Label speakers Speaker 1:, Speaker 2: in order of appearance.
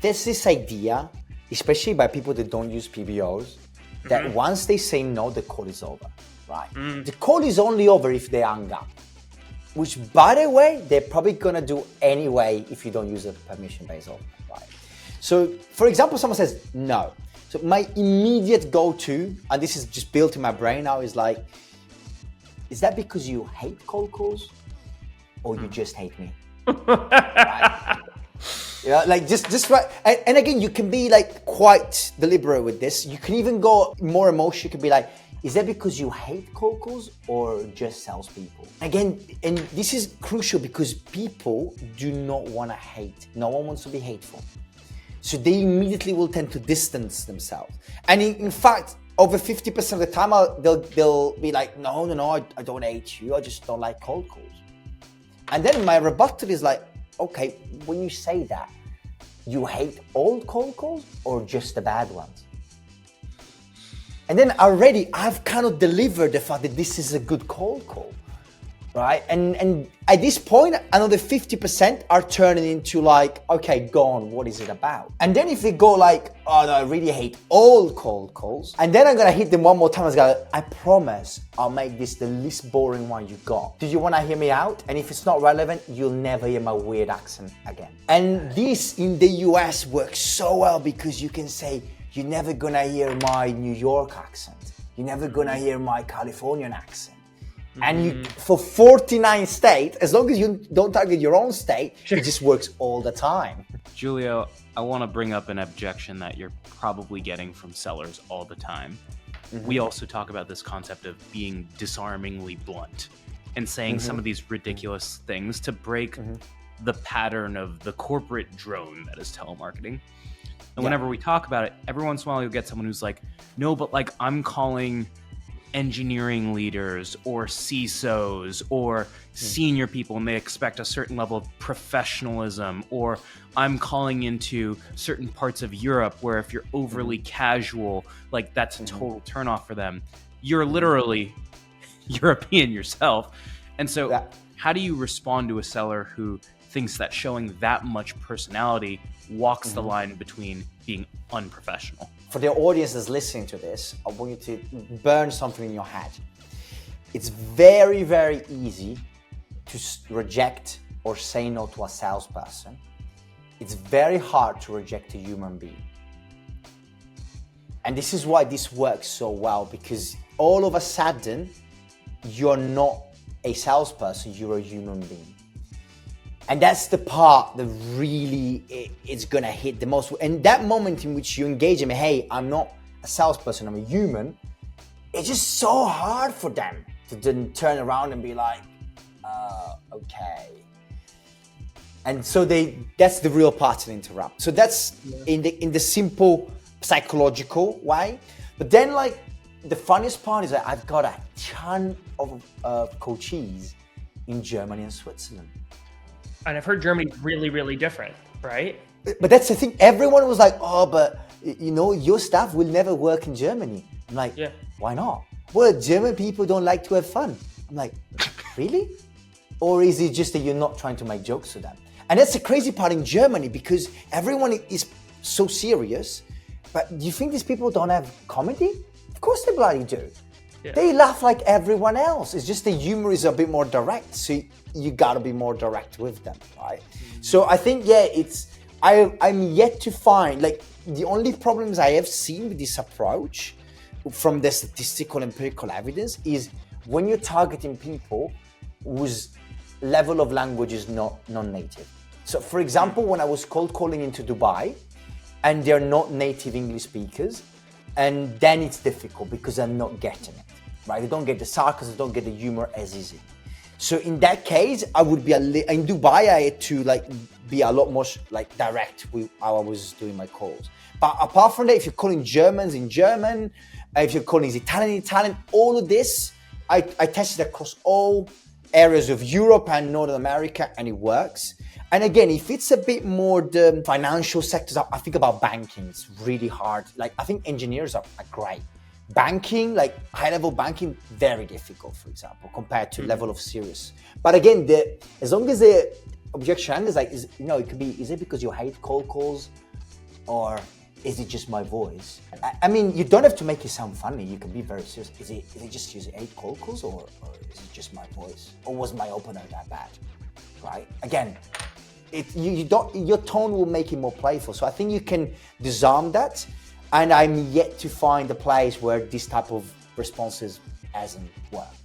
Speaker 1: there's this idea, especially by people that don't use PBOs, that once they say no, the call is over, right? The call is only over if they hang up, which, by the way, they're probably gonna do anyway if you don't use a permission-based offer, right? So, for example, someone says no. So my immediate go-to, and this is just built in my brain now, is like, is that because you hate cold calls or you just hate me? Right? Yeah, like just right. And again, you can be like quite deliberate with this. You can even go more emotional. You can be like, is that because you hate cold calls or just salespeople? Again, and this is crucial because people do not want to hate. No one wants to be hateful. So they immediately will tend to distance themselves. And in fact, over 50% of the time, they'll be like, no, I don't hate you. I just don't like cold calls. And then my rebuttal is like, okay, when you say that, you hate all cold calls or just the bad ones? And then already I've kind of delivered the fact that this is a good cold call, right? And at this point, another 50% are turning into like, okay, go on, what is it about? And then if they go like, oh no, I really hate all cold calls, and then I'm gonna hit them one more time, I promise I'll make this the least boring one you got. Do you wanna hear me out? And if it's not relevant, you'll never hear my weird accent again. And this in the US works so well because you can say, you're never gonna hear my New York accent. You're never gonna hear my Californian accent. And you, for 49 states, as long as you don't target your own state, it just works all the time.
Speaker 2: Giulio, I want to bring up an objection that you're probably getting from sellers all the time. We also talk about this concept of being disarmingly blunt and saying some of these ridiculous things to break the pattern of the corporate drone that is telemarketing. And whenever we talk about it, every once in a while you'll get someone who's like, no, but like I'm calling engineering leaders or CISOs or senior people and they expect a certain level of professionalism, or I'm calling into certain parts of Europe where if you're overly casual, like that's a total turnoff for them. You're literally European yourself. And so how do you respond to a seller who thinks that showing that much personality walks the line between being unprofessional?
Speaker 1: For the audience that's listening to this, I want you to burn something in your head. It's very, very easy to reject or say no to a salesperson. It's very hard to reject a human being. And this is why this works so well, because all of a sudden, you're not a salesperson, you're a human being. And that's the part that really it's gonna hit the most. And that moment in which you engage them, hey, I'm not a salesperson, I'm a human, it's just so hard for them to then turn around and be like, okay. And so that's the real part to interrupt. So that's in the simple psychological way. But then like the funniest part is that I've got a ton of coaches in Germany and Switzerland.
Speaker 3: And I've heard Germany's really, really different, right?
Speaker 1: But that's the thing. Everyone was like, oh, but you know, your staff will never work in Germany. I'm like, why not? Well, German people don't like to have fun. I'm like, really? Or is it just that you're not trying to make jokes to them? And that's the crazy part in Germany, because everyone is so serious. But do you think these people don't have comedy? Of course they bloody do. Yeah. They laugh like everyone else. It's just the humor is a bit more direct. So you gotta be more direct with them, right? So I think, I'm yet to find, like, the only problems I have seen with this approach from the statistical empirical evidence is when you're targeting people whose level of language is not non-native. So for example, when I was cold calling into Dubai and they're not native English speakers, and then it's difficult because I'm not getting it, right? They don't get the sarcasm, they don't get the humor as easy. So in that case, I would be in Dubai, I had to like be a lot more like direct with how I was doing my calls. But apart from that, if you're calling Germans in German, if you're calling Italian in Italian, all of this, I tested across all areas of Europe and Northern America, and it works. And again, if it's a bit more the financial sectors, I think about banking, it's really hard. Like, I think engineers are great. Banking, like high-level banking, very difficult, for example, compared to level of serious. But again, as long as the objection is like, it could be, is it because you hate cold calls Or is it just my voice? I mean, you don't have to make it sound funny. You can be very serious. Is it just using 8 cold calls, or is it just my voice? Or was my opener that bad? Right? Again, your tone will make it more playful. So I think you can disarm that. And I'm yet to find a place where this type of responses hasn't worked.